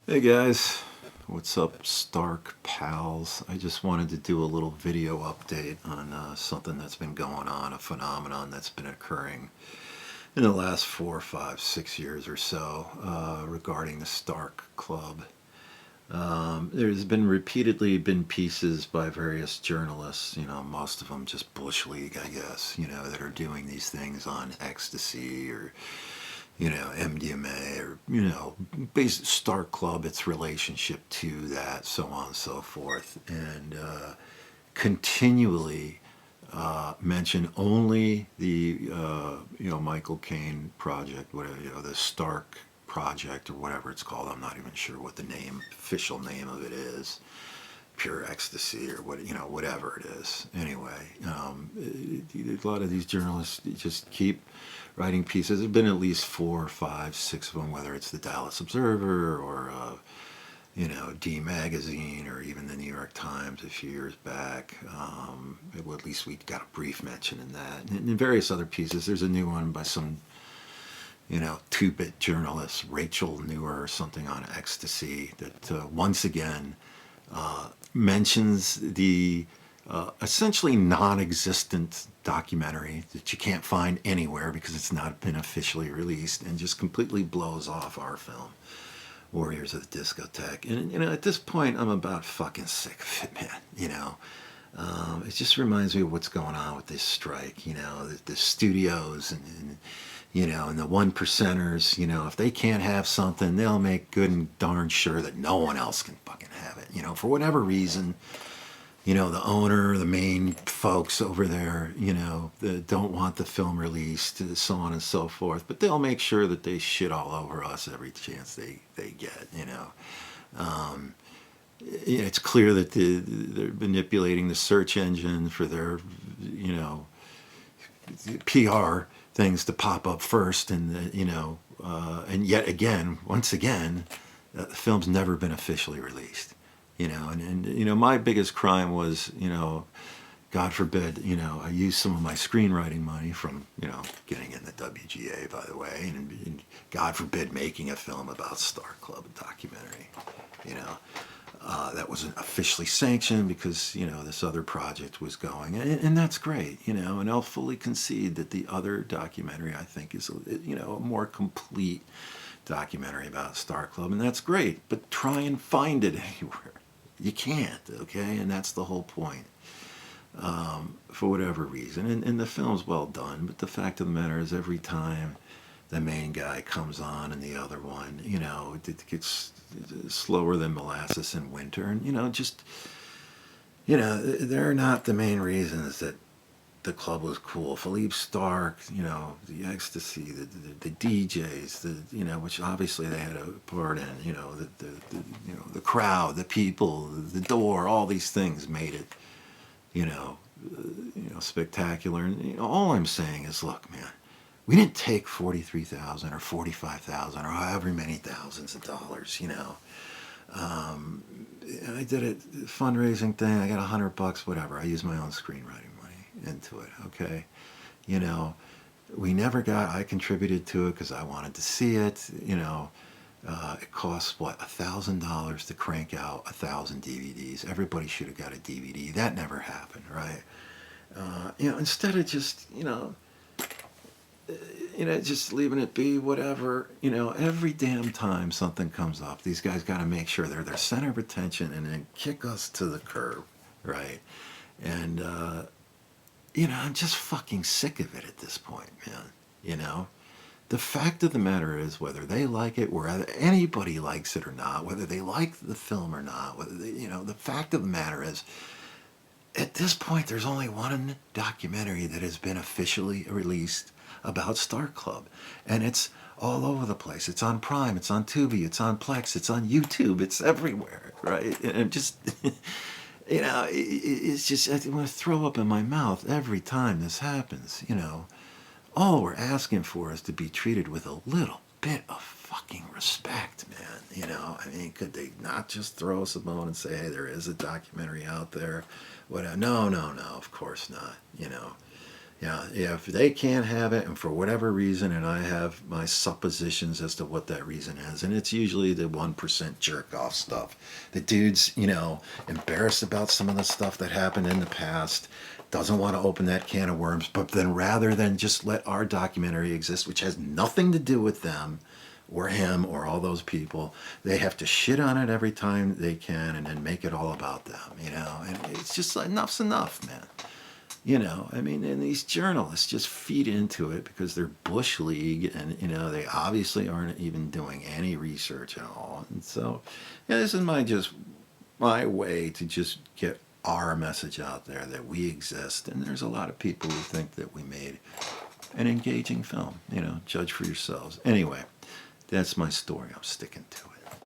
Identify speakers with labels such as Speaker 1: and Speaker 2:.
Speaker 1: Hey guys, what's up, Starck pals? I just wanted to do a little video update on something that's been going on, a phenomenon that's been occurring in the last 4, 5, 6 years or so regarding the Starck Club. There's been repeatedly been pieces by various journalists, most of them just Bush League, I guess, that are doing these things on ecstasy or MDMA or, Starck Club, its relationship to that, so on and so forth. And continually mention only the, Michael Caine project, whatever, the Starck project or whatever it's called. I'm not even sure what the official name of it is. Pure ecstasy or whatever it is. Anyway, a lot of these journalists just keep writing pieces. There've been at least 4, 5, 6 of them, whether it's the Dallas Observer or D Magazine or even the New York Times a few years back. Well, at least we got a brief mention in that, and in various other pieces. There's a new one by some two-bit journalist, Rachel Newer or something, on ecstasy that once again mentions the essentially non-existent documentary that you can't find anywhere because it's not been officially released, and just completely blows off our film, Warriors of the Discotheque. And at this point, I'm about fucking sick of it, man. It just reminds me of what's going on with this strike. The studios and the one percenters. If they can't have something, they'll make good and darn sure that no one else can fucking have it. For whatever reason, the owner, the main folks over there, that don't want the film released, so on and so forth. But they'll make sure that they shit all over us every chance they get. It's clear that they're manipulating the search engine for their, PR things to pop up first, and and yet again, once again, the film's never been officially released. And my biggest crime was, God forbid, I used some of my screenwriting money from, getting in the WGA, by the way, and God forbid making a film about Starck Club, a documentary, that wasn't officially sanctioned because, this other project was going, and that's great, and I'll fully concede that the other documentary, I think, is, a more complete documentary about Starck Club, and that's great, but try and find it anywhere. You can't, okay? And that's the whole point. For whatever reason. And the film's well done, but the fact of the matter is, every time the main guy comes on and the other one, it gets slower than molasses in winter. And, they're not the main reasons that the club was cool. Philippe Starck, the ecstasy, the DJs, which obviously they had a part in, the crowd, the people, the door, all these things made it, spectacular. And all I'm saying is, look, man, we didn't take 43,000 or 45,000 or however many thousands of dollars, I did a fundraising thing. I got $100, whatever. I used my own screenwriting money into it. Okay, we never got. I contributed to it because I wanted to see it. It costs what, $1,000 to crank out 1,000 DVDs. Everybody should have got a DVD. That never happened, right? Instead of just just leaving it be, whatever. Every damn time something comes up, these guys got to make sure they're their center of attention and then kick us to the curb, right? And I'm just fucking sick of it at this point, man. The fact of the matter is, whether they like it, whether anybody likes it or not, whether they like the film or not, whether they, the fact of the matter is, at this point, there's only one documentary that has been officially released about Starck Club, and it's all over the place. It's on Prime, it's on Tubi, it's on Plex, it's on YouTube, it's everywhere, right? And just, it's just, I want to throw up in my mouth every time this happens. All we're asking for is to be treated with a little bit of fucking respect, man. I mean, could they not just throw us a bone and say, hey, there is a documentary out there? Whatever. No, of course not. Yeah, if they can't have it, and for whatever reason, and I have my suppositions as to what that reason is, and it's usually the 1% jerk off stuff. The dude's, embarrassed about some of the stuff that happened in the past, doesn't want to open that can of worms, but then rather than just let our documentary exist, which has nothing to do with them or him or all those people, they have to shit on it every time they can and then make it all about them, and it's just enough's enough, man. I mean, and these journalists just feed into it because they're Bush League, and they obviously aren't even doing any research at all. And so, yeah, this is my way to just get our message out there that we exist. And there's a lot of people who think that we made an engaging film. Judge for yourselves. Anyway, that's my story. I'm sticking to it.